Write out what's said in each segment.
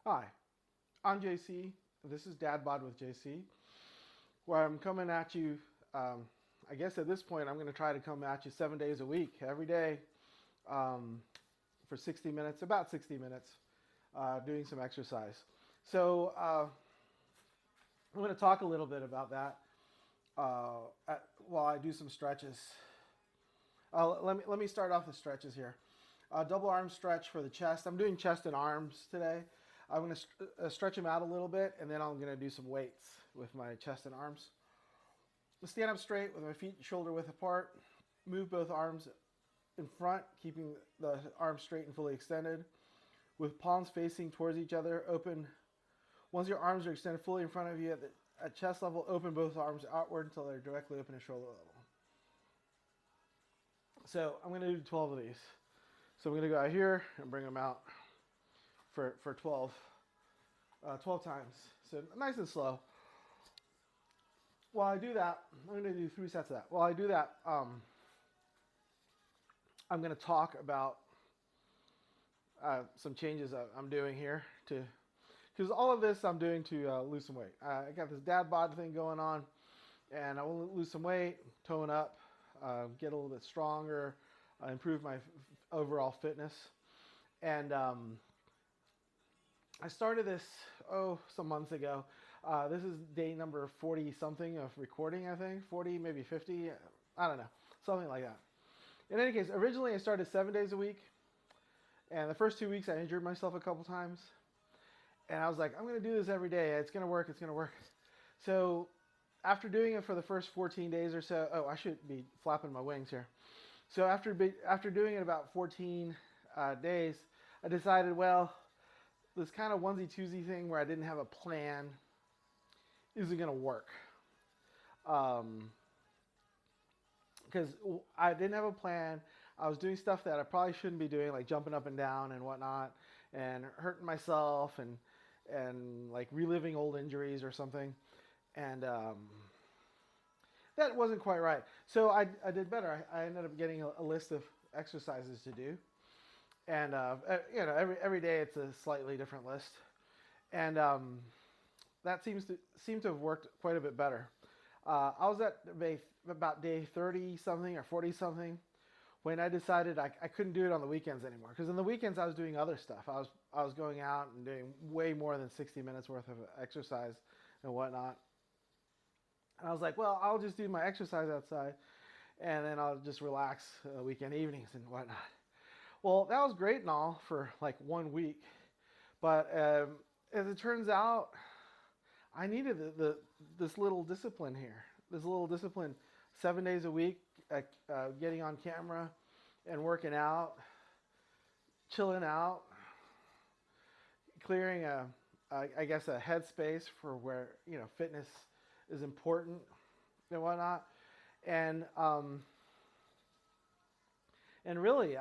Hi, I'm JC. This is Dad Bod with JC, where I'm coming at you. I guess at this point, I'm going to try to come at you 7 days a week, every day, for 60 minutes, about 60 minutes, doing some exercise. So I'm going to talk a little bit about that while I do some stretches. Let me start off the stretches here. Double arm stretch for the chest. I'm doing chest and arms today. I'm going to stretch them out a little bit, and then I'm going to do some weights with my chest and arms. Stand up straight with my feet shoulder width apart. Move both arms in front, keeping the arms straight and fully extended. With palms facing towards each other, open. Once your arms are extended fully in front of you at chest level, open both arms outward until they're directly open at shoulder level. So I'm going to do 12 of these. So I'm going to go out here and bring them out for 12 times. So nice and slow. While I do that, I'm going to do 3 sets of that. While I do that, I'm going to talk about some changes that I'm doing here because all of this I'm doing to lose some weight. I got this dad bod thing going on, and I want to lose some weight, tone up, get a little bit stronger, improve my overall fitness. And I started this, some months ago. This is day number 40 something of recording, I think. 40, maybe 50, I don't know, something like that. In any case, originally I started 7 days a week. And the first 2 weeks I injured myself a couple times. And I was like, I'm going to do this every day. It's going to work. It's going to work. So after doing it for the first 14 days or so, I should be flapping my wings here. So after doing it about 14 days, I decided, well, this kind of onesie twosie thing where I didn't have a plan isn't going to work. Because I didn't have a plan. I was doing stuff that I probably shouldn't be doing, like jumping up and down and whatnot, and hurting myself and like reliving old injuries or something. And that wasn't quite right. So I did better. I ended up getting a list of exercises to do. And every day it's a slightly different list. And that seemed to have worked quite a bit better. I was at about day 30 something or 40 something when I decided I couldn't do it on the weekends anymore. Because on the weekends I was doing other stuff. I was going out and doing way more than 60 minutes worth of exercise and whatnot. And I was like, well, I'll just do my exercise outside, and then I'll just relax weekend evenings and whatnot. Well, that was great and all for like 1 week. But as it turns out, I needed this little discipline here. This little discipline, 7 days a week, getting on camera and working out, chilling out, clearing a headspace for where fitness is important and whatnot, and really,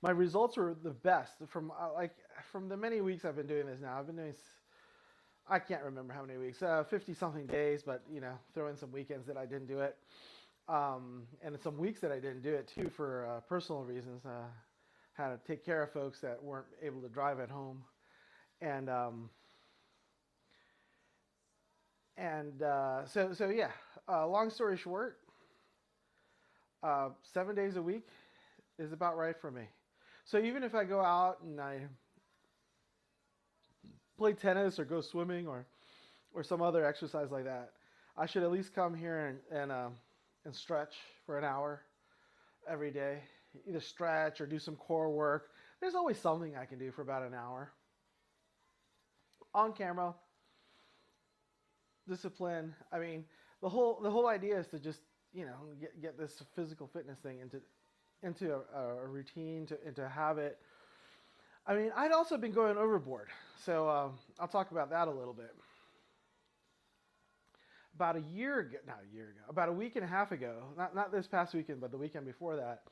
my results were the best from the many weeks I've been doing this now. I've been doing, I can't remember how many weeks, 50 something days, but throw in some weekends that I didn't do it, and some weeks that I didn't do it too for personal reasons. Had to take care of folks that weren't able to drive at home, and so yeah. Long story short, 7 days a week is about right for me. So even if I go out and I play tennis or go swimming or some other exercise like that, I should at least come here and stretch for an hour every day. Either stretch or do some core work. There's always something I can do for about an hour. On camera, discipline. I mean, the whole idea is to just get this physical fitness thing into a routine, into a habit. I mean, I'd also been going overboard, so I'll talk about that a little bit. About about a week and a half ago, not this past weekend, but the weekend before that,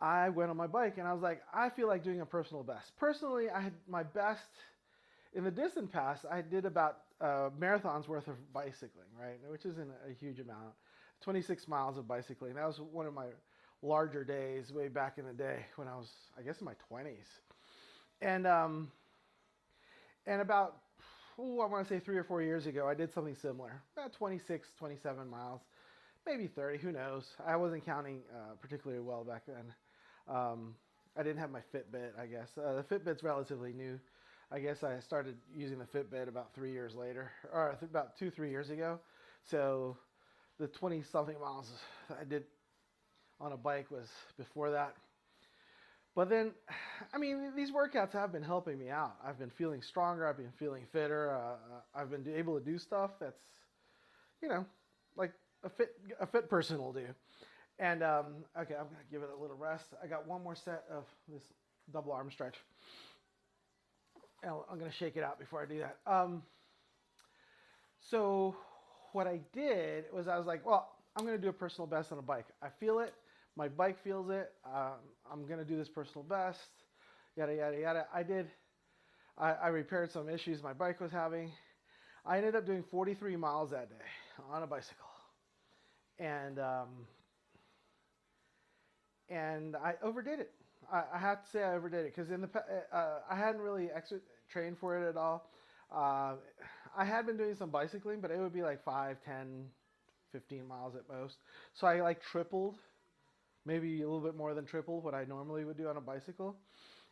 I went on my bike and I was like, I feel like doing a personal best. Personally, I had my best in the distant past. I did about marathons worth of bicycling, right? Which isn't a huge amount. 26 miles of bicycling. That was one of my larger days way back in the day when I was, I guess, in my 20s. And And about, I want to say 3 or 4 years ago, I did something similar, about 26, 27 miles, maybe 30, who knows. I wasn't counting particularly well back then. I didn't have my Fitbit, I guess. The Fitbit's relatively new. I guess I started using the Fitbit about 3 years later, or about 2, 3 years ago. So the 20-something miles I did on a bike was before that. But then, I mean, these workouts have been helping me out. I've been feeling stronger. I've been feeling fitter. I've been able to do stuff that's, like a fit person will do. And okay, I'm gonna give it a little rest. I got one more set of this double arm stretch. And I'm gonna shake it out before I do that. So what I did was I was like, well, I'm gonna do a personal best on a bike. I feel it. My bike feels it. I'm gonna do this personal best. Yada yada yada. I repaired some issues my bike was having. I ended up doing 43 miles that day on a bicycle, and I overdid it. I have to say I overdid it because I hadn't really trained for it at all. I had been doing some bicycling, but it would be like 5, 10, 15 miles at most. So I like tripled, maybe a little bit more than triple what I normally would do on a bicycle.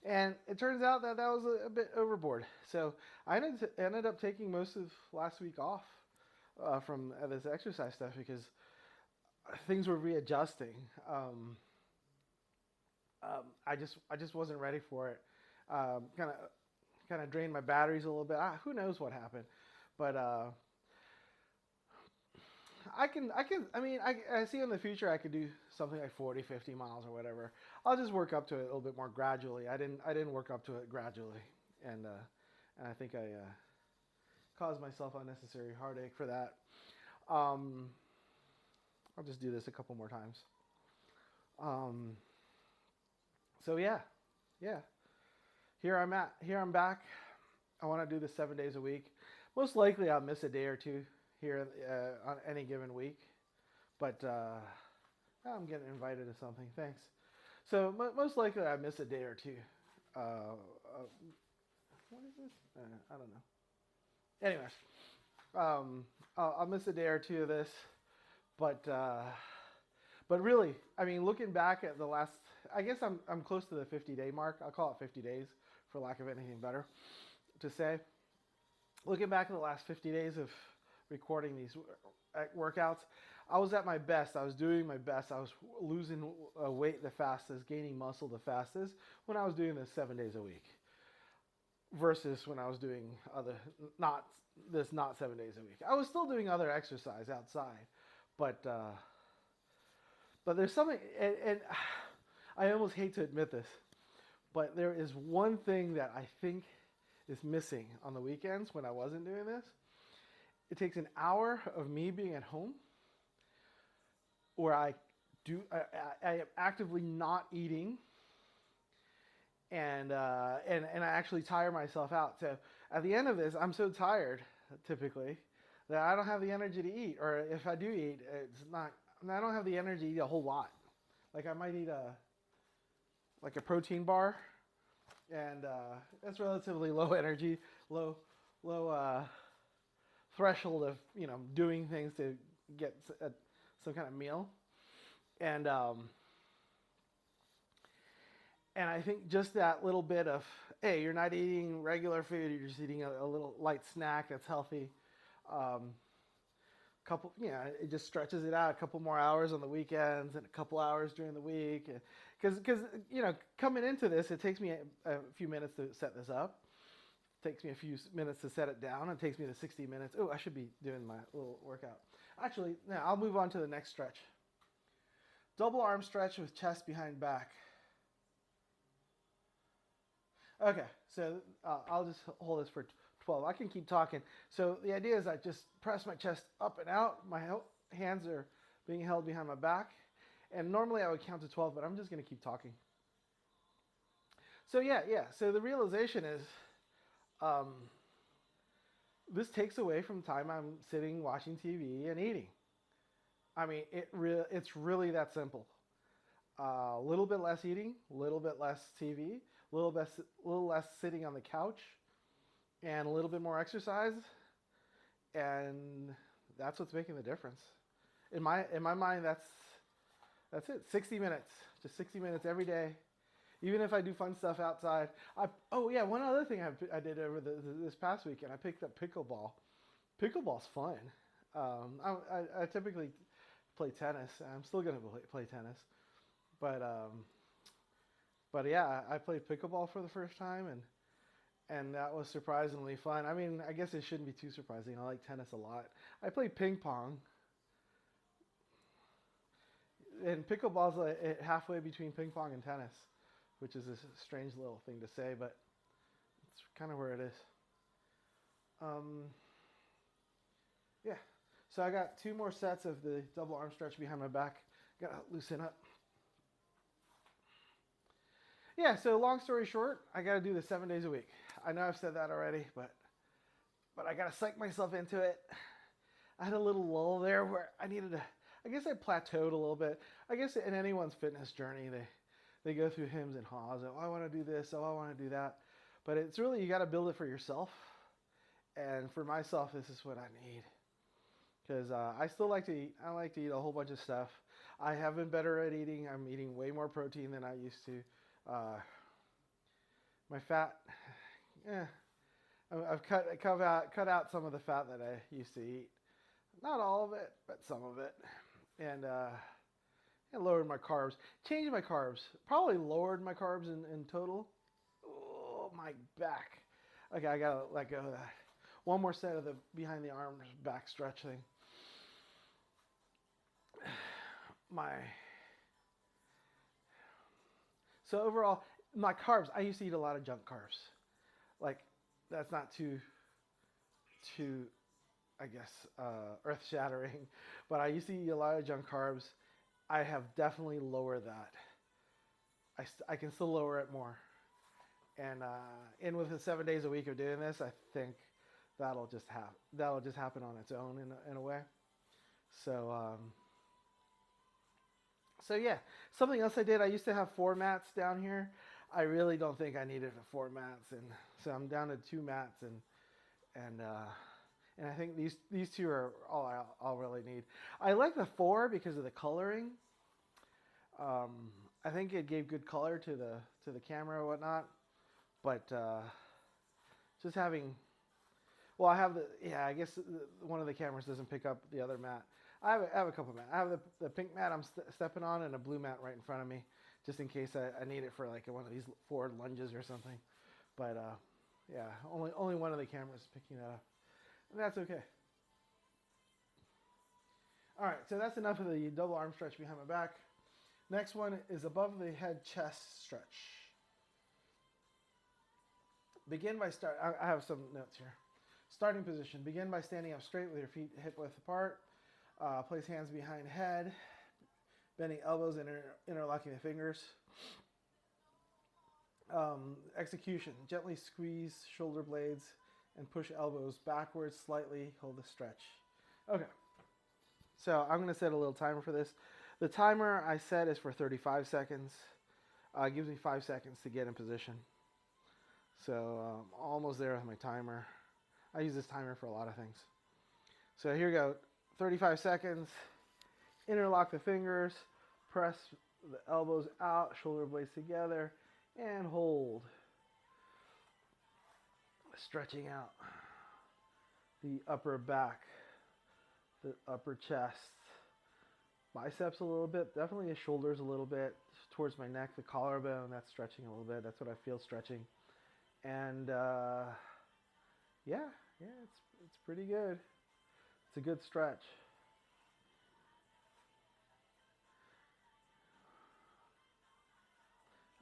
And it turns out that was a bit overboard. So I ended up taking most of last week off from this exercise stuff because things were readjusting. I just wasn't ready for it. Kind of drained my batteries a little bit. Who knows what happened, but I see in the future I could do something like 40, 50 miles or whatever. I'll just work up to it a little bit more gradually. I didn't work up to it gradually, and I think I caused myself unnecessary heartache for that. I'll just do this a couple more times. So yeah. Here I'm back. I want to do this 7 days a week. Most likely I'll miss a day or two here on any given week, but I'm getting invited to something. Thanks. So most likely I miss a day or two. What is this? I don't know. Anyways, I'll miss a day or two of this, but really, I mean, looking back at the last, I guess I'm close to the 50-day mark. I'll call it 50 days for lack of anything better to say. Looking back at the last 50 days of recording these workouts, I was at my best. I was doing my best. I was losing weight the fastest, gaining muscle the fastest when I was doing this 7 days a week versus when I was doing not 7 days a week. I was still doing other exercise outside, but there's something, and I almost hate to admit this, but there is one thing that I think is missing on the weekends when I wasn't doing this. It takes an hour of me being at home where I am actively not eating, and I actually tire myself out. So at the end of this, I'm so tired typically that I don't have the energy to eat, or if I do eat, I don't have the energy to eat a whole lot. Like I might eat a protein bar, and that's relatively low energy, low threshold of doing things to get some kind of meal, and I think just that little bit of, hey, you're not eating regular food, you're just eating a little light snack that's healthy. It just stretches it out a couple more hours on the weekends and a couple hours during the week. Because coming into this, it takes me a few minutes to set this up. It takes me a few minutes to set it down. It takes me the 60 minutes. Oh, I should be doing my little workout. Actually, now I'll move on to the next stretch. Double arm stretch with chest behind back. Okay, so I'll just hold this for 12. I can keep talking. So the idea is I just press my chest up and out. My hands are being held behind my back. And normally I would count to 12, but I'm just going to keep talking. So yeah. So the realization is this takes away from time I'm sitting watching TV and eating. I mean, it's really that simple. A little bit less eating, a little bit less TV, a little less sitting on the couch, and a little bit more exercise, and that's what's making the difference. In my mind, that's it. 60 minutes, just 60 minutes every day. Even if I do fun stuff outside. Oh yeah, one other thing I did over this past weekend, I picked up pickleball. Pickleball's fun. I typically play tennis. I'm still gonna play tennis, but yeah, I played pickleball for the first time, and that was surprisingly fun. I mean, I guess it shouldn't be too surprising. I like tennis a lot. I played ping pong, and pickleball's like halfway between ping pong and tennis, which is a strange little thing to say, but it's kind of where it is. Yeah. So I got 2 more sets of the double arm stretch behind my back. Gotta loosen up. Yeah, so long story short, I gotta do this 7 days a week. I know I've said that already, but I gotta psych myself into it. I had a little lull there where I needed to, I guess I plateaued a little bit. I guess in anyone's fitness journey, they go through hims and haws. Oh, I want to do this. Oh, I want to do that. But it's really, you got to build it for yourself. And for myself, this is what I need. Because I still like to eat. I like to eat a whole bunch of stuff. I have been better at eating. I'm eating way more protein than I used to. My fat, I've cut out some of the fat that I used to eat. Not all of it, but some of it. And lowered my carbs. Changed my carbs. Probably lowered my carbs in total. Oh, my back. Okay, I gotta let go of that. One more set of the behind the arms back stretch thing. So overall, my carbs, I used to eat a lot of junk carbs. Like, that's not too I guess, earth-shattering, but I used to eat a lot of junk carbs. I have definitely lowered that. I can still lower it more. And with the 7 days a week of doing this, I think that'll just happen on its own in a way. So yeah, something else I did. I used to have 4 mats down here. I really don't think I needed 4 mats, and so I'm down to 2 mats, and I think these 2 are all I'll really need. I like the 4 because of the coloring. I think it gave good color to the camera or whatnot. But just having, well, I have I guess one of the cameras doesn't pick up the other mat. I have a couple mats. I have the pink mat I'm stepping on and a blue mat right in front of me, just in case I need it for like one of these forward lunges or something. But yeah, only one of the cameras is picking that up. And that's okay. All right, so that's enough of the double arm stretch behind my back. Next one is above the head chest stretch. Begin by I have some notes here. Starting position. Begin by standing up straight with your feet hip width apart. Place hands behind head, bending elbows and interlocking the fingers. Execution. Gently squeeze shoulder blades and push elbows backwards slightly. Hold the stretch. Okay. So I'm going to set a little timer for this. The timer I set is for 35 seconds. It gives me 5 seconds to get in position. So almost there with my timer. I use this timer for a lot of things. So here we go. 35 seconds. Interlock the fingers. Press the elbows out, shoulder blades together, and hold. Stretching out the upper back, the upper chest, biceps a little bit, definitely the shoulders a little bit, towards my neck, the collarbone, that's stretching a little bit. That's what I feel stretching. And yeah, it's pretty good. It's a good stretch.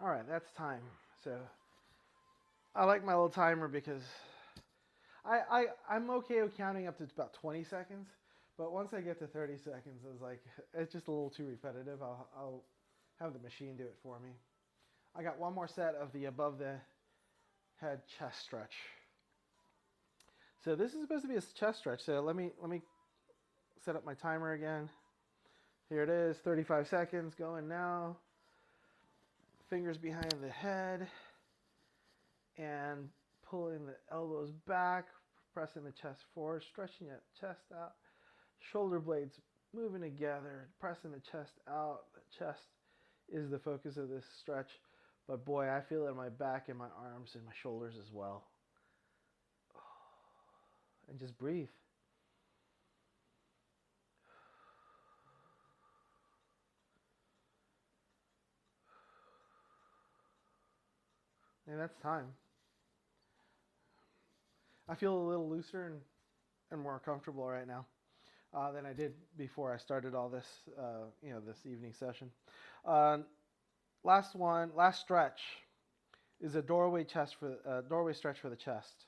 All right, that's time. So I like my little timer because I'm okay with counting up to about 20 seconds, but once I get to 30 seconds, it's just a little too repetitive. I'll have the machine do it for me. I got one more set of the above the head chest stretch. So this is supposed to be a chest stretch. So let me set up my timer again. Here it is, 35 seconds going now. Fingers behind the head and pulling the elbows back, pressing the chest forward, stretching that chest out, shoulder blades moving together, pressing the chest out. The chest is the focus of this stretch, but boy, I feel it in my back and my arms and my shoulders as well. And just breathe. And that's time. I feel a little looser and more comfortable right now than I did before I started all this, this evening session. Last stretch is a doorway stretch for the chest.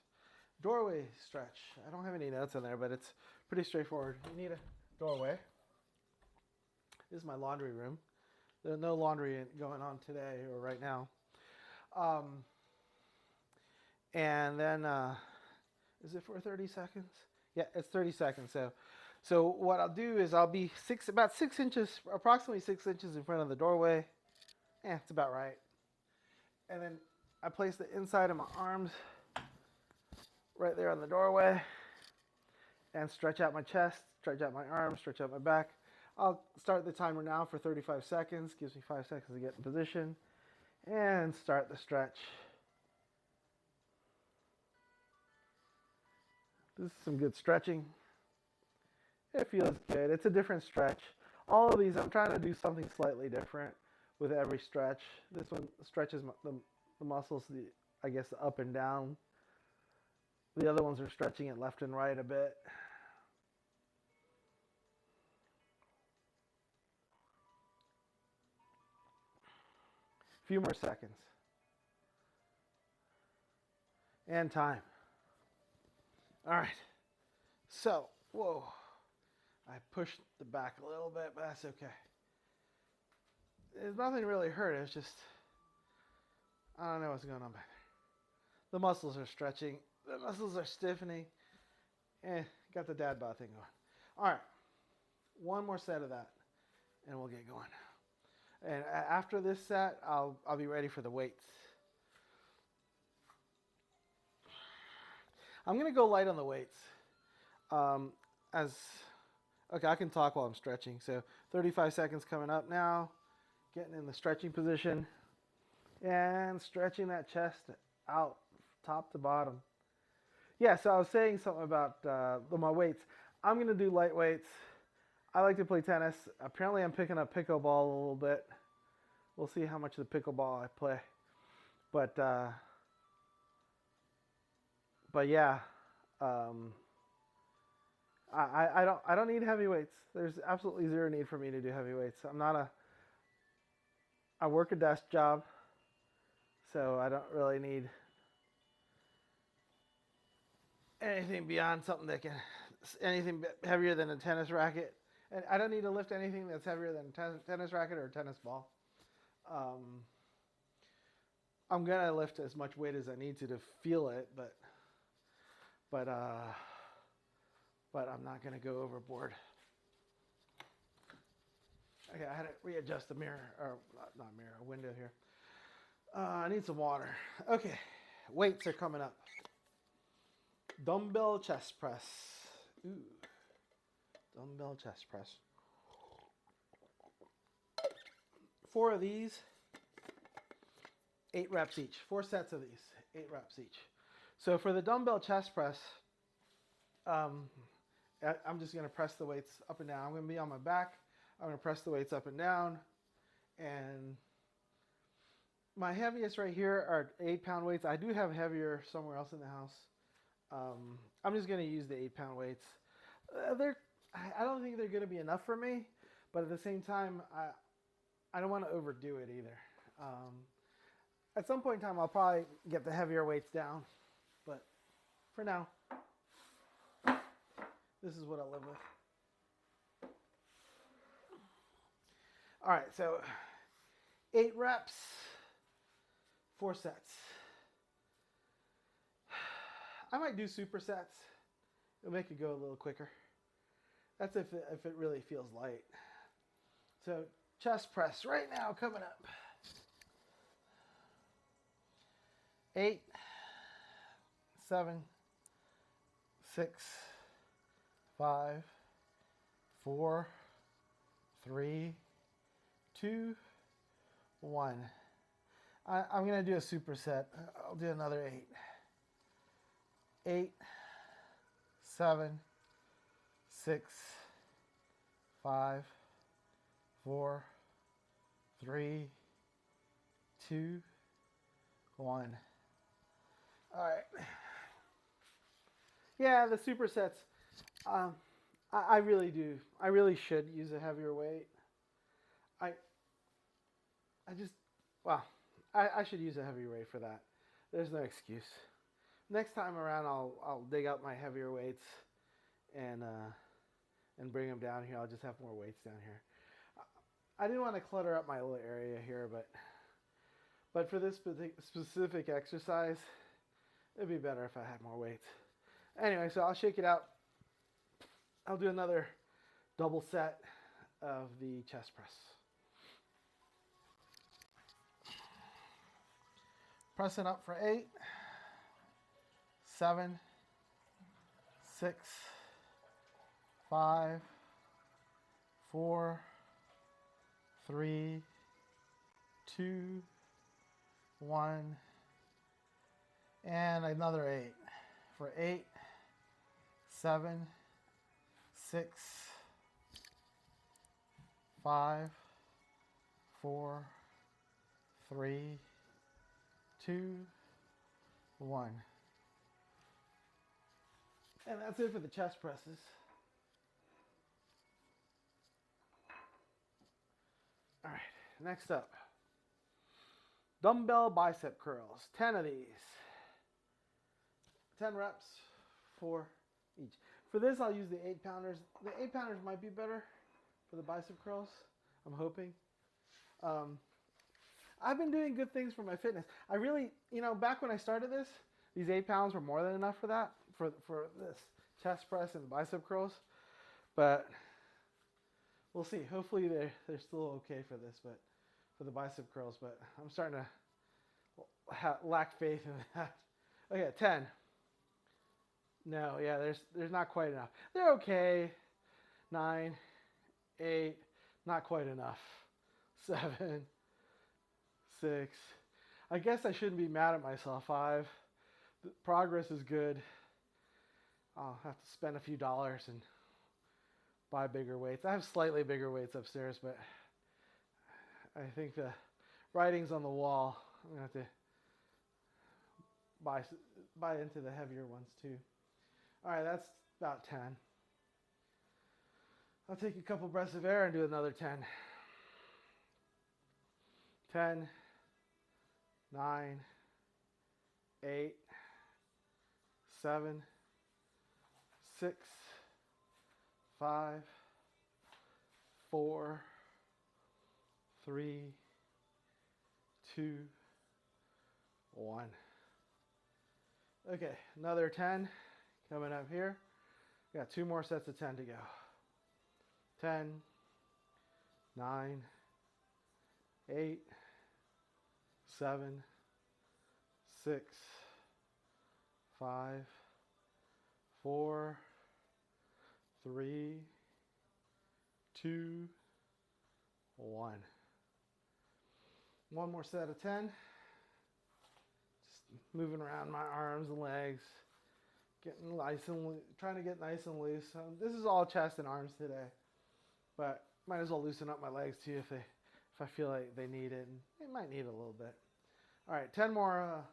Doorway stretch. I don't have any notes in there, but it's pretty straightforward. You need a doorway. This is my laundry room. There's no laundry going on today or right now. And then, is it for 30 seconds? Yeah, it's 30 seconds. So what I'll do is I'll be about 6 inches, approximately 6 inches in front of the doorway. Yeah, it's about right. And then I place the inside of my arms right there on the doorway and stretch out my chest, stretch out my arms, stretch out my back. I'll start the timer now for 35 seconds. Gives me 5 seconds to get in position and start the stretch. This is some good stretching. It feels good. It's a different stretch. All of these, I'm trying to do something slightly different with every stretch. This one stretches the muscles, I guess, up and down. The other ones are stretching it left and right a bit. A few more seconds. And time. All right. So, whoa. I pushed the back a little bit, but that's okay. There's nothing really hurt. It's just, I don't know what's going on back there. The muscles are stretching. The muscles are stiffening. Got the dad bod thing going. All right. One more set of that, and we'll get going. And after this set, I'll be ready for the weights. I'm going to go light on the weights. Okay, I can talk while I'm stretching. So 35 seconds coming up now. Getting in the stretching position. And stretching that chest out, top to bottom. Yeah, so I was saying something about my weights. I'm going to do light weights. I like to play tennis. Apparently I'm picking up pickleball a little bit. We'll see how much of the pickleball I play. But yeah, I don't need heavy weights. There's absolutely zero need for me to do heavy weights. I work a desk job, so I don't really need anything beyond anything heavier than a tennis racket. And I don't need to lift anything that's heavier than a tennis racket or a tennis ball. I'm gonna lift as much weight as I need to feel it, but I'm not gonna go overboard. Okay, I had to readjust the mirror, or not mirror, a window here. I need some water. Okay, weights are coming up. Dumbbell chest press. Ooh, dumbbell chest press. 4 of these, 8 reps each. 4 sets of these, 8 reps each. So for the dumbbell chest press, I'm just going to press the weights up and down. I'm going to be on my back. I'm going to press the weights up and down. And my heaviest right here are 8-pound weights. I do have heavier somewhere else in the house. I'm just going to use the 8-pound weights. I don't think they're going to be enough for me, but at the same time, I don't want to overdo it either. At some point in time, I'll probably get the heavier weights down, but for now, this is what I live with. All right, so 8 reps, 4 sets. I might do supersets. It'll make it go a little quicker. That's if it really feels light. So chest press right now coming up. 8, 7, 6, 5, 4, 3, 2, 1. I'm going to do a superset. I'll do another 8. 8, 7, 6, 5, 4, 3, 2, 1. All right. Yeah, the supersets. I really do. I really should use a heavier weight. I should use a heavier weight for that. There's no excuse. Next time around, I'll dig up my heavier weights and bring them down here. I'll just have more weights down here. I didn't want to clutter up my little area here, but for this specific exercise, it'd be better if I had more weights. Anyway, so I'll shake it out. I'll do another double set of the chest press. Pressing up for 8, 7, 6, 5, 4, 3, 2, 1, and another 8 for 8, 7, 6, 5, 4, 3, 2, 1. And that's it for the chest presses. All right, next up, dumbbell bicep curls. 10 of these. 10 reps, 4 each. For this, I'll use the 8-pounders. The 8-pounders might be better for the bicep curls, I'm hoping. I've been doing good things for my fitness. I really, back when I started this, these 8 pounds were more than enough for that, for this chest press and bicep curls. But we'll see. Hopefully they're still okay for this, but for the bicep curls. But I'm starting to lack faith in that. Okay, 10. No, yeah, there's not quite enough. They're okay. 9, 8, not quite enough. 7, 6. I guess I shouldn't be mad at myself. 5. The progress is good. I'll have to spend a few dollars and buy bigger weights. I have slightly bigger weights upstairs, but I think the writing's on the wall. I'm going to have to buy into the heavier ones too. All right, that's about 10. I'll take a couple breaths of air and do another 10. 10, 9, 8, 7, 6, 5, 4, 3, 2, 1. Okay, another 10 coming up here. Got 2 more sets of 10 to go. 10, 9, 8, 7, 6, 5, 4, 3, 2, 1. One more set of 10. Just moving around my arms and legs, getting nice and trying to get nice and loose. This is all chest and arms today, but might as well loosen up my legs too if I feel like they need it. And they might need a little bit. All right, 10 more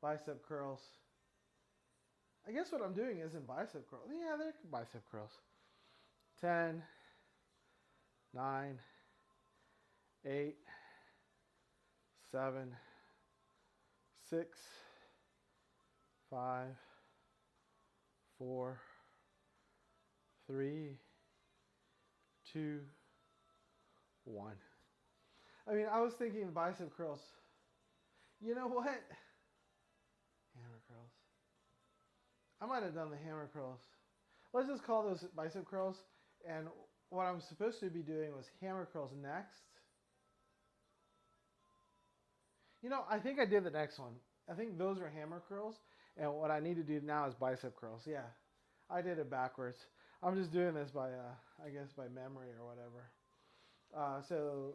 bicep curls. I guess what I'm doing isn't bicep curls. Yeah, they're bicep curls. 10, 9, 8, 7, 6, 5, 4, 3, 2, 1. I mean, I was thinking bicep curls. You know what? Hammer curls. I might have done the hammer curls. Let's just call those bicep curls. And what I'm supposed to be doing was hammer curls next. I think I did the next one. I think those are hammer curls. And what I need to do now is bicep curls. Yeah, I did it backwards. I'm just doing this by, I guess, by memory or whatever. So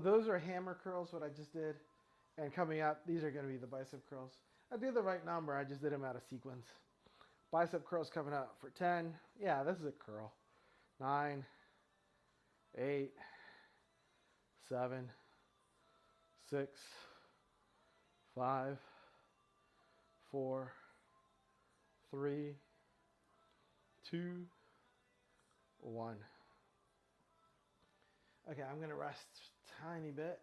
those are hammer curls, what I just did. And coming up, these are going to be the bicep curls. I did the right number. I just did them out of sequence. Bicep curls coming up for 10. Yeah, this is a curl. 9, 8, 7, 6, 5, 4, 3, 2, 1. Okay, I'm going to rest a tiny bit.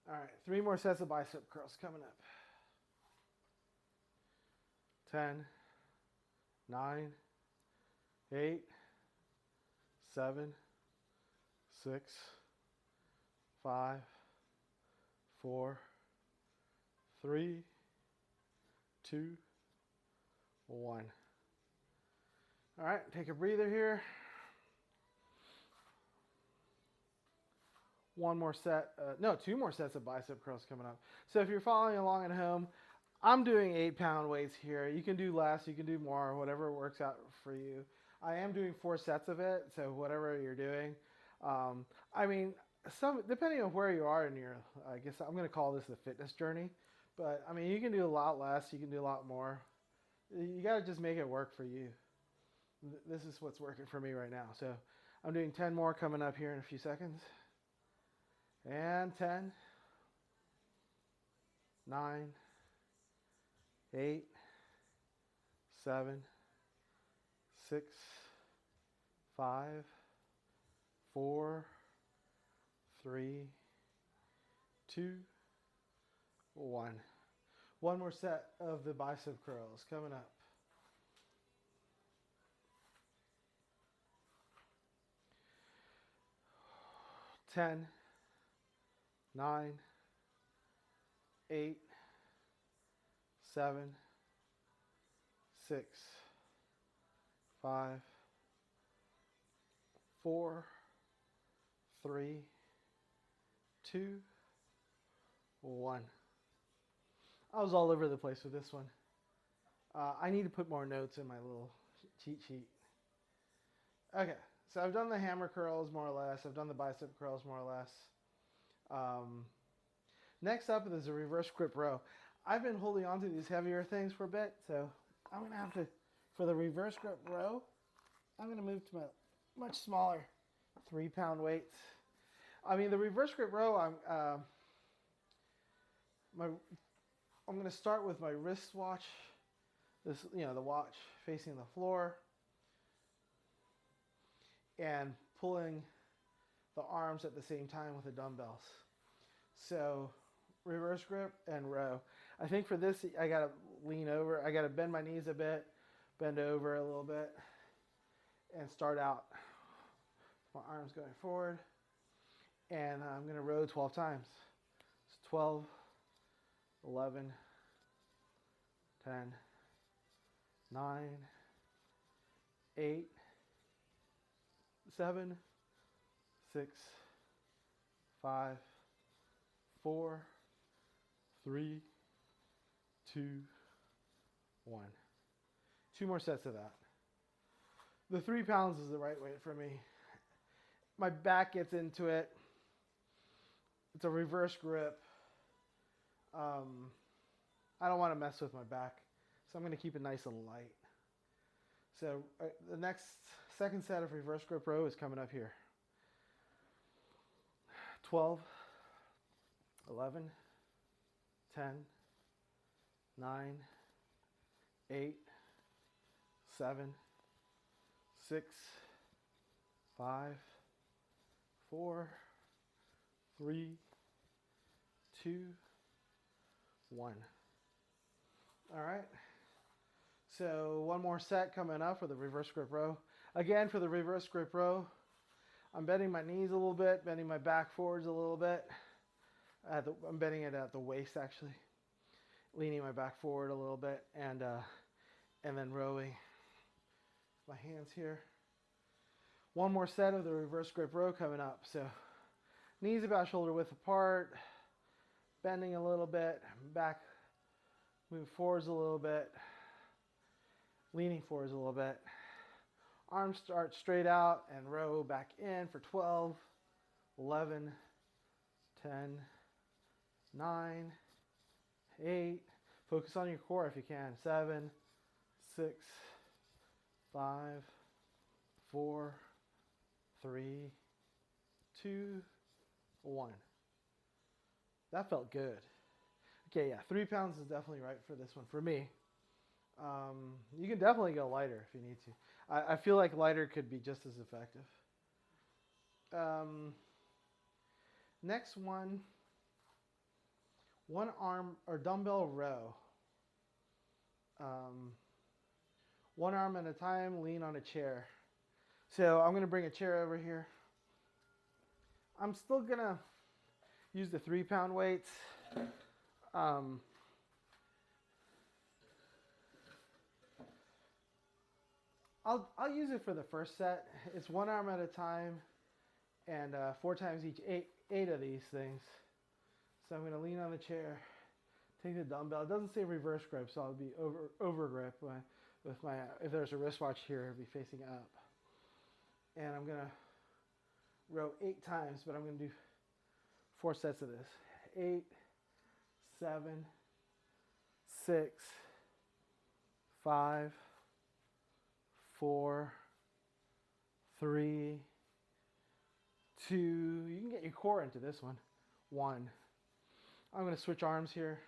All right, 3 more sets of bicep curls coming up. 10, 9, 8, 7, 6, 5, 4, 3, 2, 1. All right, take a breather here. One more set, no, 2 more sets of bicep curls coming up. So if you're following along at home, I'm doing 8-pound weights here. You can do less, you can do more, whatever works out for you. I am doing 4 sets of it, so whatever you're doing. I mean, depending on where you are in your, I guess I'm going to call this the fitness journey. But I mean, you can do a lot less, you can do a lot more. You got to just make it work for you. This is what's working for me right now. So I'm doing 10 more coming up here in a few seconds. And 10, 9, 8, 7, 6, 5, 4, 3, 2, 1. One more set of the bicep curls coming up. Ten, 9, 8, 7, 6, 5, 4, 3, 2, 1. I was all over the place with this one. I need to put more notes in my little cheat sheet. Okay, so I've done the hammer curls more or less. I've done the bicep curls more or less. Next up is a reverse grip row. I've been holding on to these heavier things for a bit, so I'm going to have to, for the reverse grip row, I'm going to move to my much smaller 3-pound weights. I mean, the reverse grip row, I'm going to start with my wristwatch, the watch facing the floor, and pulling the arms at the same time with the dumbbells. So reverse grip and row. I think for this, I got to lean over. I got to bend my knees a bit, bend over a little bit, and start out. My arms going forward. And I'm going to row 12 times. It's 12, 11, 10, 9, 8, 7, 6, 5, 4, 3, 2, 1. 2 more sets of that. The 3 pounds is the right weight for me. My back gets into it. It's a reverse grip. I don't want to mess with my back, so I'm going to keep it nice and light. So the second set of reverse grip row is coming up here. 12, 11, 10, 9, 8, 7, 6, 5, 4, 3, 2, 1. All right. So one more set coming up for the reverse grip row. Again, for the reverse grip row, I'm bending my knees a little bit, bending my back forwards a little bit. I'm bending it at the waist, actually. Leaning my back forward a little bit, and then rowing. My hands here. One more set of the reverse grip row coming up. So Knees about shoulder width apart, bending a little bit, back, move forwards a little bit, leaning forwards a little bit. Arms start straight out and row back in for 12, 11, 10, 9, 8. Focus on your core if you can. 7, 6, 5, 4, 3, 2, 1. That felt good. Okay, yeah, 3 pounds is definitely right for this one, for me. You can definitely go lighter if you need to. I feel like lighter could be just as effective. Next one arm or dumbbell row. One arm at a time, lean on a chair. So I'm going to bring a chair over here. I'm still going to use the 3-pound weights. I'll use it for the first set. It's 1 arm at a time and 4 times each, 8 of these things. So I'm going to lean on the chair, take the dumbbell. It doesn't say reverse grip, so I'll be over grip with my, if there's a wristwatch here, it'll be facing up. And I'm going to row 8 times, but I'm going to do 4 sets of this. 8, 7, 6, 5, 4, 3, 2. You can get your core into this one. 1. I'm going to switch arms here.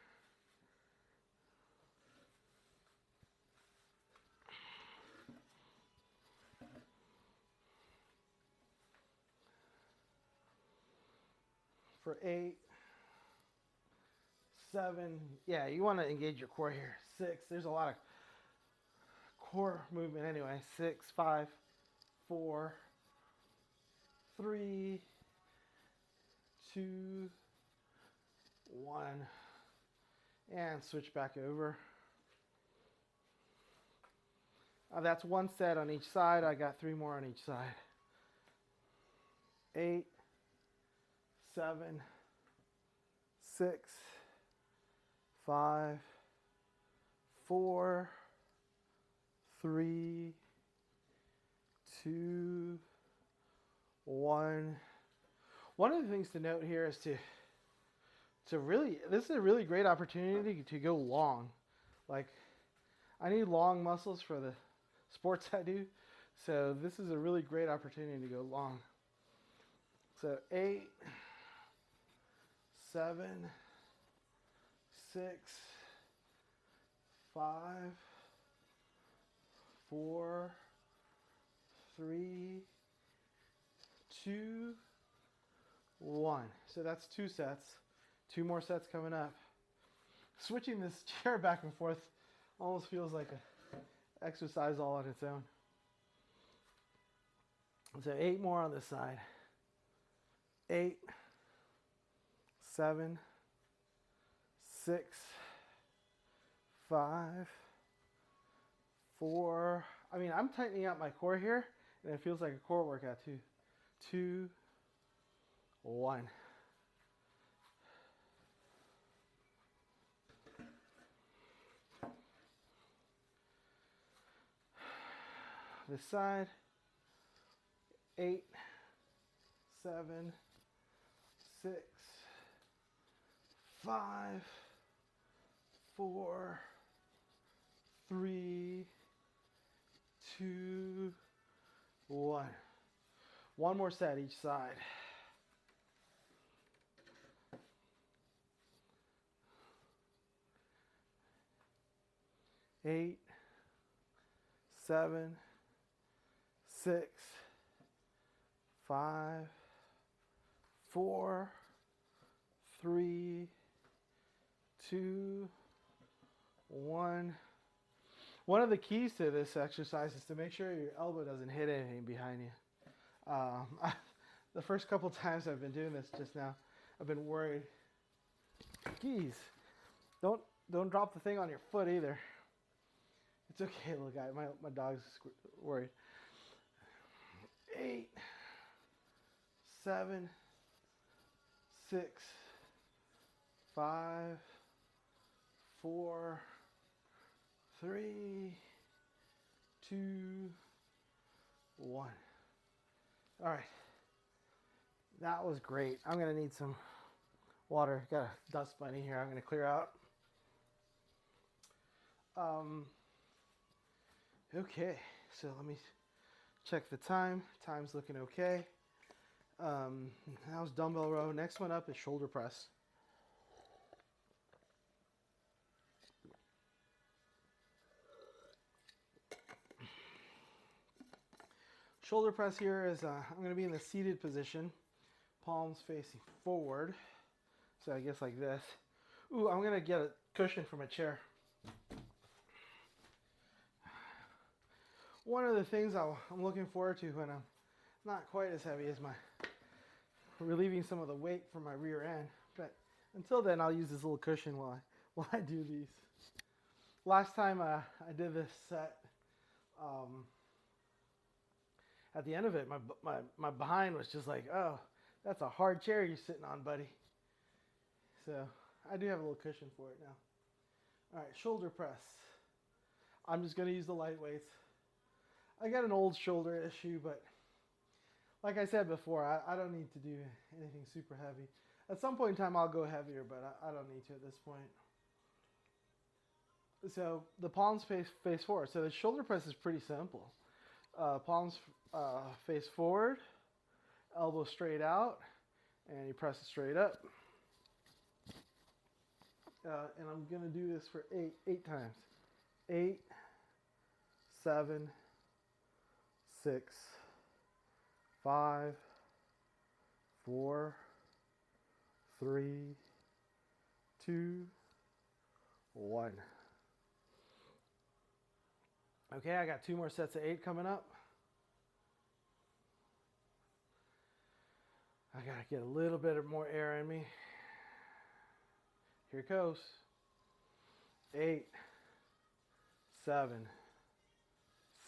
For 8, 7, yeah, you want to engage your core here. 6, there's a lot of core movement anyway. 6, 5, 4, 3, 2, 1, and switch back over. That's 1 set on each side. I got 3 more on each side. 8, 7, 6, 5, 4, 3, 2, 1. One of the things to note here is to really, this is a really great opportunity to go long. Like, I need long muscles for the sports I do, so this is a really great opportunity to go long. So 8, 7, 6, 5, 4, 3, 2, 1. So that's 2 sets. 2 more sets coming up. Switching this chair back and forth almost feels like an exercise all on its own. So 8 more on this side. 8, 7, 6, 5, 4. I mean, I'm tightening out my core here, and it feels like a core workout too. 2, 1. This side. 8, 7, 6, 5, 4, 3, 2, 1. 1 more set each side. Eight, 7, 6, 5, 4, 3, 2, 1. One of the keys to this exercise is to make sure your elbow doesn't hit anything behind you. The first couple times I've been doing this just now, I've been worried. Geez, don't drop the thing on your foot either. It's okay, little guy. My dog's worried. 8, 7, 6, 5, 4, 3, 2, 1. All right. That was great. I'm going to need some water. Got a dust bunny here I'm going to clear out. Okay, so let me check the time. Time's looking okay. That was dumbbell row. Next one up is shoulder press. Shoulder press here is, I'm going to be in the seated position, palms facing forward. So I guess like this. Ooh, I'm going to get a cushion for my chair. One of the things I'm looking forward to when I'm not quite as heavy is my relieving some of the weight from my rear end. But until then, I'll use this little cushion while I do these. Last time I did this set, at the end of it, my behind was just like, oh, that's a hard chair you're sitting on, buddy. So I do have a little cushion for it now. All right, shoulder press. I'm just going to use the light weights. I got an old shoulder issue, but like I said before, I don't need to do anything super heavy. At some point in time, I'll go heavier, but I don't need to at this point. So the palms face forward. So the shoulder press is pretty simple. Palms face forward, elbow straight out, and you press it straight up. And I'm going to do this for eight times. 8, 7, 6, 5, 4, 3, 2, 1. Okay, I got 2 more sets of 8 coming up. I gotta get a little bit more air in me. Here it goes. 8, 7,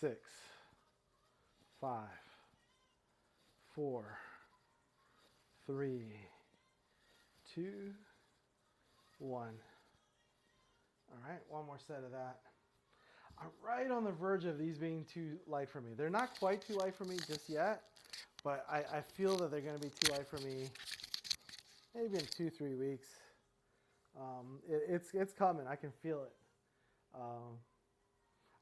6, 5, 4, 3, 2, 1. All right, one more set of that. I'm right on the verge of these being too light for me. They're not quite too light for me just yet, but I feel that they're going to be too light for me maybe in 2-3 weeks. It's coming. I can feel it.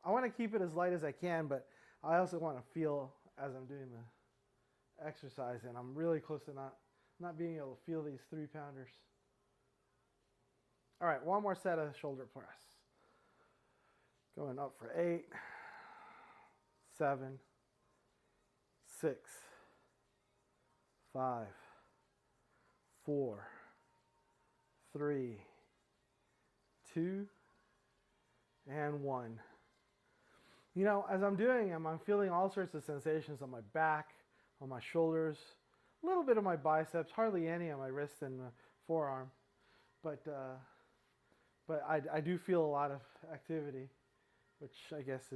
I want to keep it as light as I can, but I also want to feel as I'm doing the exercise, and I'm really close to not being able to feel these 3-pounders. All right, one more set of shoulder press. Going up for 8, 7, 6, 5, 4, 3, 2, and 1. You know, as I'm doing them, I'm feeling all sorts of sensations on my back, on my shoulders, a little bit of my biceps, hardly any on my wrist and forearm. But I do feel a lot of activity, which I guess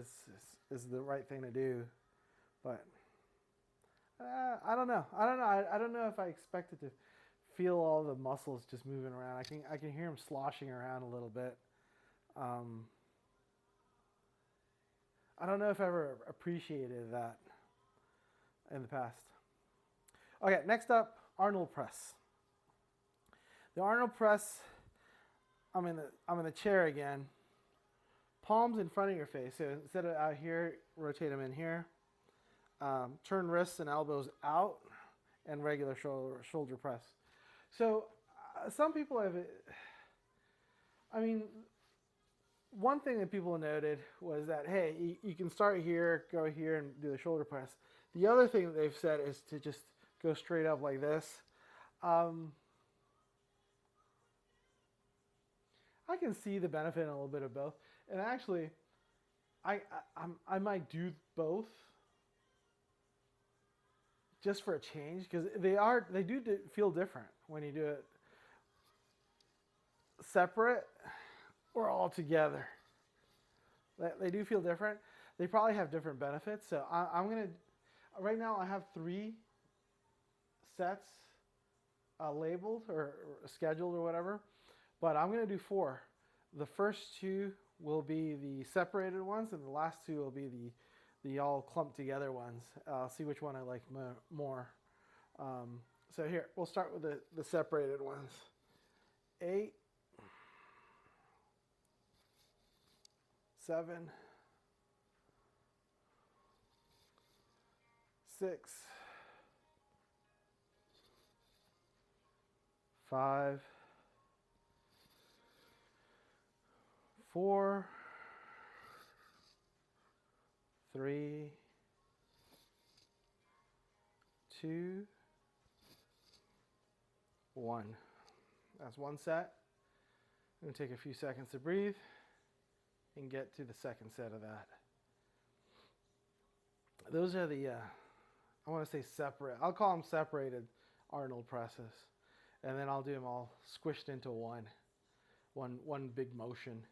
is the right thing to do. But I don't know. I don't know if I expected to feel all the muscles just moving around. I can hear them sloshing around a little bit. I don't know if I ever appreciated that in the past. Okay, next up, Arnold Press. The Arnold Press, I'm in the chair again. Palms in front of your face. So instead of out here, rotate them in here. Turn wrists and elbows out, and regular shoulder press. So some people have, one thing that people noted was that, hey, you can start here, go here, and do the shoulder press. The other thing that they've said is to just go straight up like this. I can see the benefit in a little bit of both. And actually, I might do both just for a change, because they do feel different when you do it separate or all together. They do feel different. They probably have different benefits. So I'm gonna, right now I have 3 sets labeled or scheduled or whatever, but I'm going to do 4. The first 2 will be the separated ones, and the last 2 will be the all clumped together ones. I'll see which one I like more. So here, we'll start with the separated ones. 8, 7, 6, 5, 4, 3, 2, 1. That's one set. I'm going to take a few seconds to breathe and get to the second set of that. Those are the, I want to say separate. I'll call them separated Arnold presses. And then I'll do them all squished into one big motion.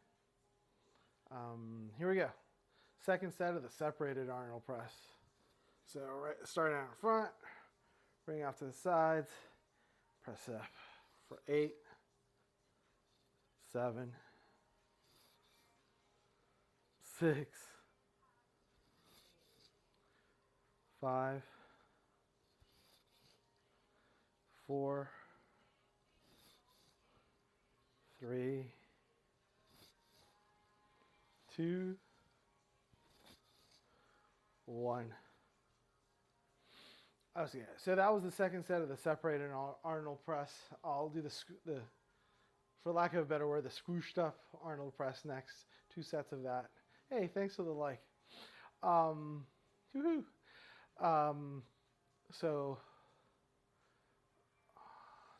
Here we go. Second set of the separated Arnold press. So starting out in front, bring out to the sides, press up for 8, 7, 6, 5, 4, 3, 2, 1. Okay, so that was the second set of the separated Arnold press. I'll do the for lack of a better word, the squished up Arnold press next. 2 sets of that. Hey, thanks for the like. Woohoo! So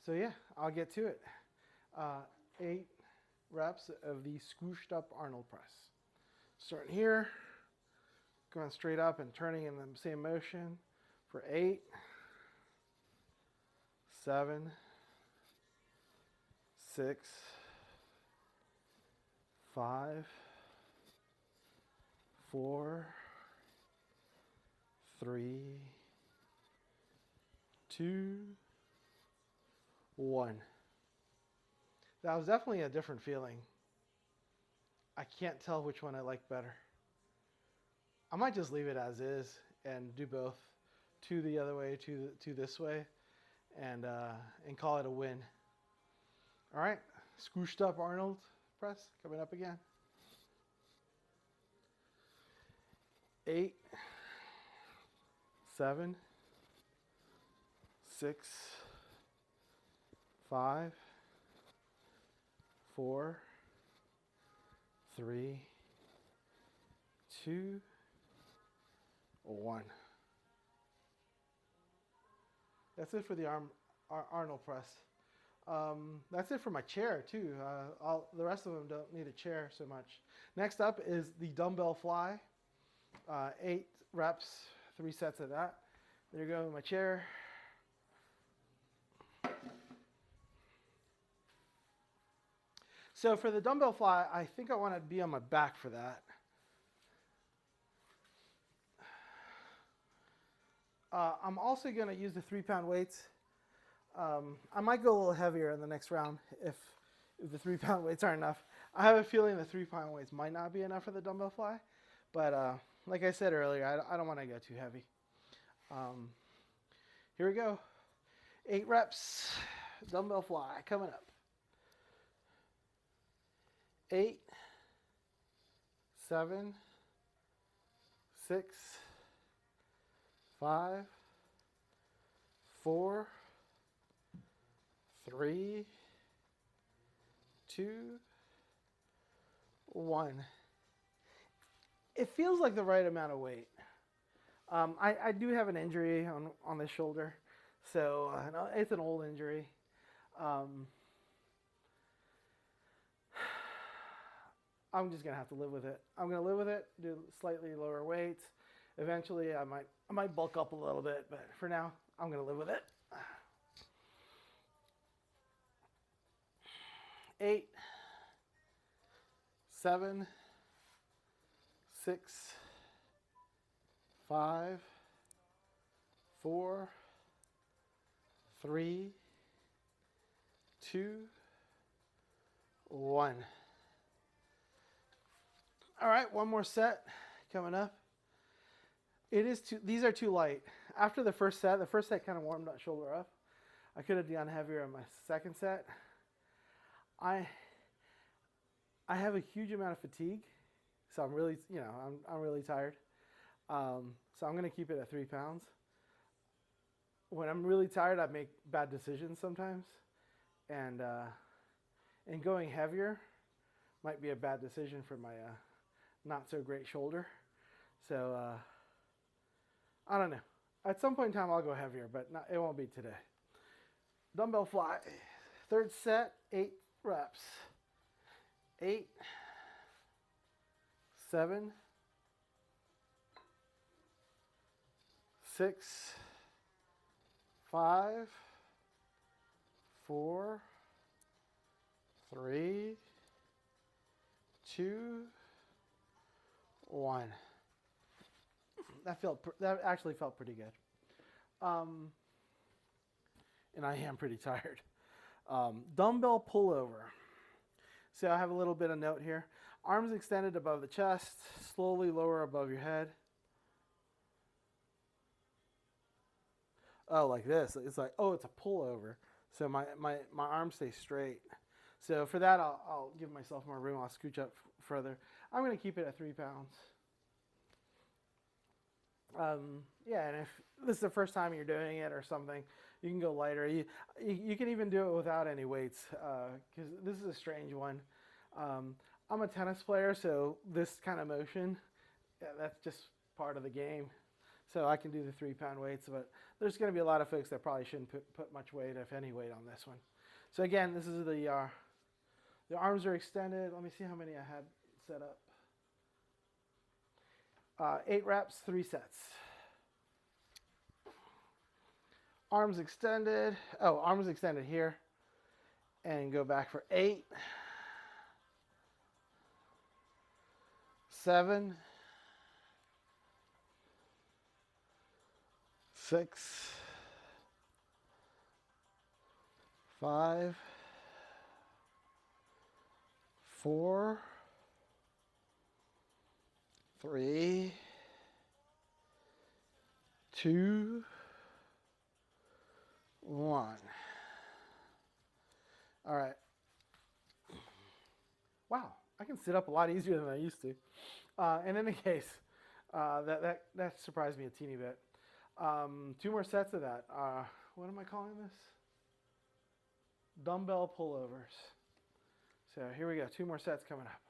yeah, I'll get to it. 8 reps of the squished up Arnold press. Starting here, going straight up and turning in the same motion for 8, 7, 6, 5, 4, 3, 2, 1. That was definitely a different feeling. I can't tell which one I like better. I might just leave it as is and do both. 2 the other way, 2 this way, and call it a win. All right, squished up Arnold press coming up again. 8, 7, 6, 5, 4, 3, 2, 1. That's it for the Arnold press. That's it for my chair too. The rest of them don't need a chair so much. Next up is the dumbbell fly. 8 reps, 3 sets of that. There you go, my chair. So for the dumbbell fly, I think I want to be on my back for that. I'm also going to use the 3-pound weights. I might go a little heavier in the next round if the 3-pound weights aren't enough. I have a feeling the 3-pound weights might not be enough for the dumbbell fly, but like I said earlier, I don't want to go too heavy. Here we go. 8 reps, dumbbell fly coming up. 8, 7, 6, 5, 4, 3, 2, 1. It feels like the right amount of weight. I do have an injury on this shoulder, so it's an old injury. I'm just gonna have to live with it. I'm gonna live with it. Do slightly lower weights. Eventually, I might bulk up a little bit, but for now, I'm gonna live with it. 8, 7, 6, 5, 4, 3, 2, 1. All right, one more set coming up. These are too light. After the first set kind of warmed that shoulder up. I could have done heavier on my second set. I have a huge amount of fatigue, so I'm really, I'm really tired. So I'm going to keep it at 3 pounds. When I'm really tired, I make bad decisions sometimes, and going heavier might be a bad decision for my not so great shoulder. So I don't know. At some point in time, I'll go heavier, but it won't be today. Dumbbell fly, third set, 8 reps. 8, 7, 6, 5, 4, 3, 2, 1. That actually felt pretty good. And I am pretty tired. Dumbbell pullover. So I have a little bit of note here. Arms extended above the chest, slowly lower above your head. Oh, like this. It's like, oh, it's a pullover. So my arms stay straight. So for that, I'll give myself more room. I'll scooch up further. I'm going to keep it at 3 pounds. Yeah, and if this is the first time you're doing it or something, you can go lighter. You can even do it without any weights, because this is a strange one. I'm a tennis player, so this kind of motion, that's just part of the game. So I can do the 3 pound weights, but there's going to be a lot of folks that probably shouldn't put much weight, if any weight, on this one. So again, this is the arms are extended. Let me see how many I had set up. 8 reps, 3 sets. Arms extended. Oh, arms extended here. And go back for 8. 7. 6. 5. 4. 3, 2, 1. All right. Wow, I can sit up a lot easier than I used to. In any case, that surprised me a teeny bit. 2 more sets of that. What am I calling this? Dumbbell pullovers. So here we go. 2 more sets coming up.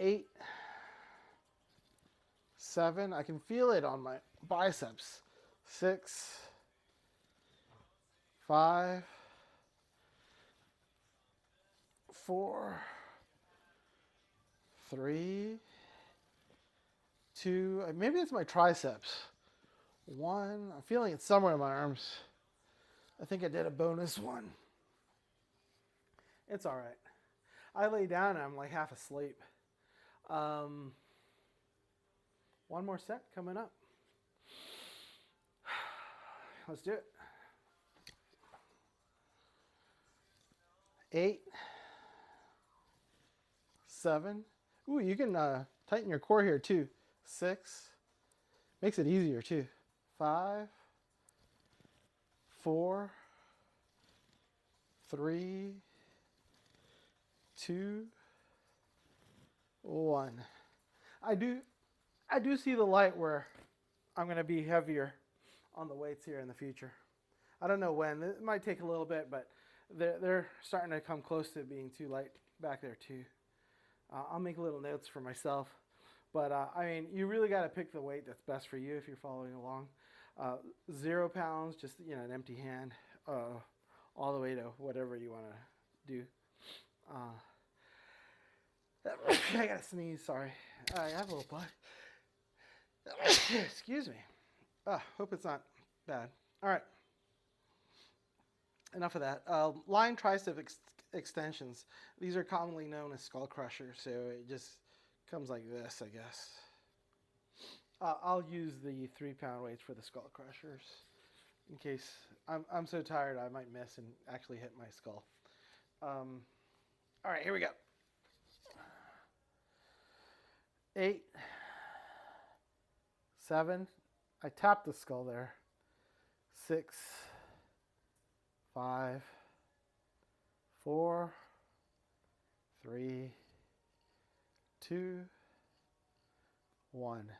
8, 7. I can feel it on my biceps. 6, 5, 4, 3, 2. Maybe it's my triceps. 1. I'm feeling it somewhere in my arms. I think I did a bonus one. It's all right. I lay down and I'm like half asleep. 1 more set coming up. Let's do it. 8, 7. Ooh, you can tighten your core here too. 6. Makes it easier too. 5, 4, 3, 2, 1. I do see the light where I'm going to be heavier on the weights here in the future. I don't know when. It might take a little bit, but they're starting to come close to being too light back there too. I'll make little notes for myself. But I mean, you really got to pick the weight that's best for you if you're following along. 0 pounds, just an empty hand, all the way to whatever you want to do. I gotta sneeze, sorry. I have a little bug. Excuse me. Hope it's not bad. All right. Enough of that. Line tricep extensions. These are commonly known as skull crushers, so it just comes like this, I guess. I'll use the 3 pound weights for the skull crushers. in case I'm so tired I might miss and actually hit my skull. All right, here we go. 8, 7. I tapped the skull there. 6, 5, 4, 3, 2, 1.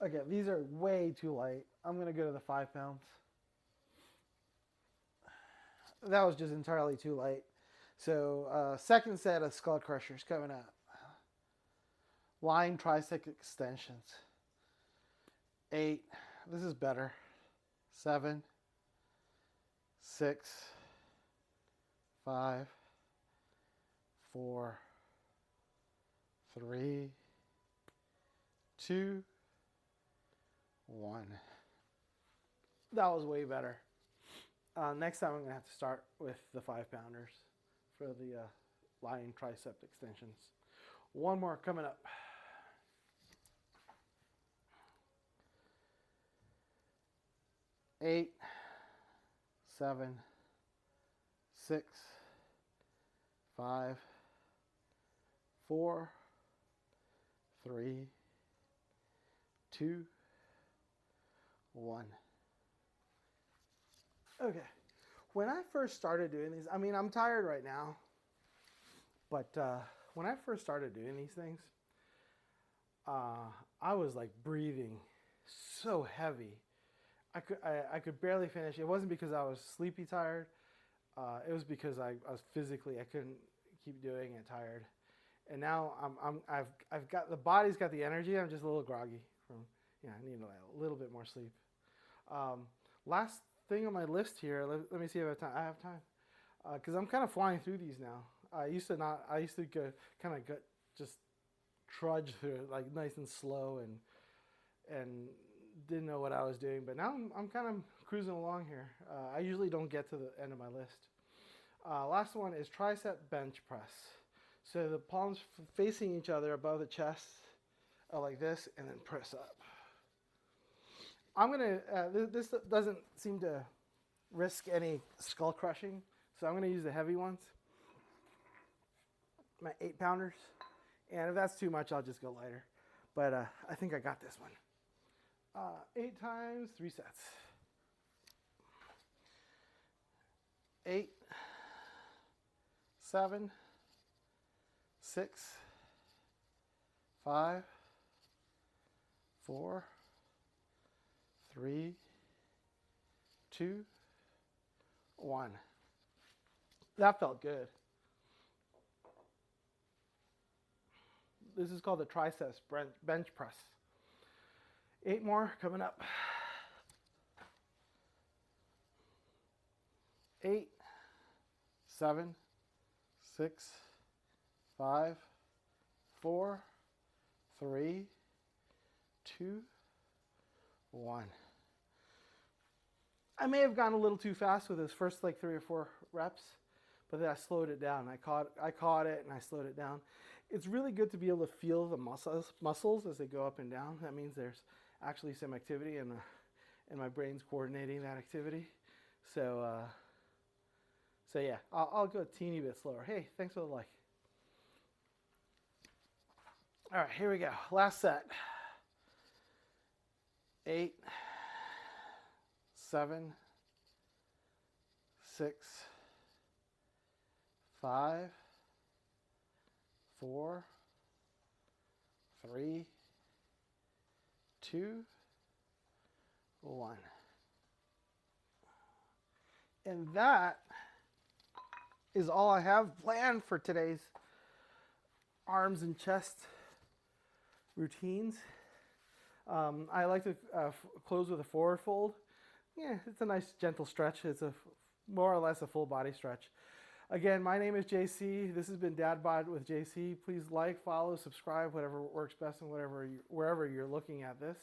Okay, these are way too light. I'm going to go to the 5 pounds. That was just entirely too light. So second set of skull crushers coming up. Lying Triceps Extensions. 8. This is better. 7, 6, 5, 4, 3, 2, 1. That was way better. Next time I'm going to have to start with the 5 pounders for the lying tricep extensions. One more coming up. 8, 7, 6, 5, 4, 3, 2, 1. Okay, when I first started doing these, I mean, I'm tired right now, but when I first started doing these things, I was like breathing so heavy. I could barely finish. It wasn't because I was sleepy tired. It was because I was physically, I couldn't keep doing it tired. And now I've got, the body's got the energy. I'm just a little groggy from, I need a little bit more sleep. Last thing on my list here, let me see if I have time. Because I'm kind of flying through these now. I used to go kind of just trudge through it, like nice and slow, and didn't know what I was doing. But now I'm kind of cruising along here. I usually don't get to the end of my list. Last one is tricep bench press. So the palms facing each other above the chest, like this, and then press up. I'm gonna. This doesn't seem to risk any skull crushing, so I'm gonna use the heavy ones. My 8 pounders, and if that's too much, I'll just go lighter. But I think I got this one. 8 times 3 sets. 8, 7, 6, 5, 4, 3, 2, 1. That felt good. This is called the triceps bench press. 8 more coming up. 8, 7, 6, 5, 4, 3, 2, 1. I may have gone a little too fast with those first like 3 or 4 reps, but then I slowed it down. I caught it and I slowed it down. It's really good to be able to feel the muscles as they go up and down. That means there's actually some activity and my brain's coordinating that activity. So yeah, I'll go a teeny bit slower. Hey, thanks for the like. All right, here we go. Last set. 8, 7, 6, 5, 4, 3, 2, 1. And that is all I have planned for today's arms and chest routines. I like to close with a forward fold. Yeah, it's a nice gentle stretch. It's a more or less a full body stretch. Again, my name is JC. This has been Dad Bod with JC. Please like, follow, subscribe, whatever works best and wherever you're looking at this.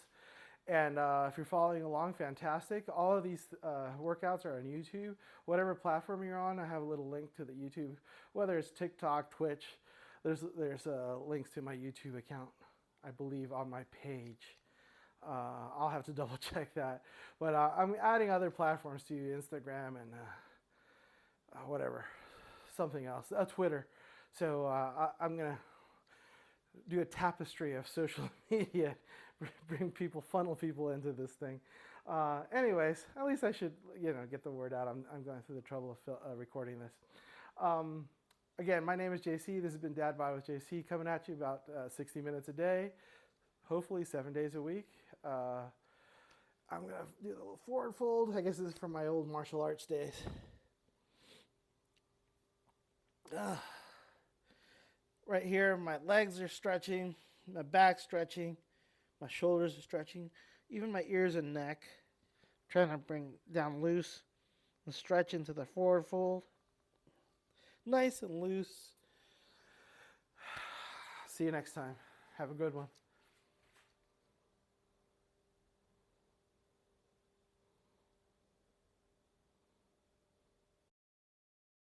And if you're following along, fantastic. All of these workouts are on YouTube. Whatever platform you're on, I have a little link to the YouTube, whether it's TikTok, Twitch. There's links to my YouTube account, I believe, on my page. I'll have to double check that. But I'm adding other platforms to Instagram and whatever, something else, Twitter. So I'm going to do a tapestry of social media, bring people, funnel people into this thing. Anyways, at least I should, get the word out. I'm going through the trouble of recording this. Again, my name is JC. This has been Dad Bod with JC, coming at you about 60 minutes a day, hopefully 7 days a week. I'm going to do a little forward fold. I guess this is from my old martial arts days. Right here, my legs are stretching, my back stretching, my shoulders are stretching, even my ears and neck. I'm trying to bring down loose and stretch into the forward fold. Nice and loose. See you next time. Have a good one.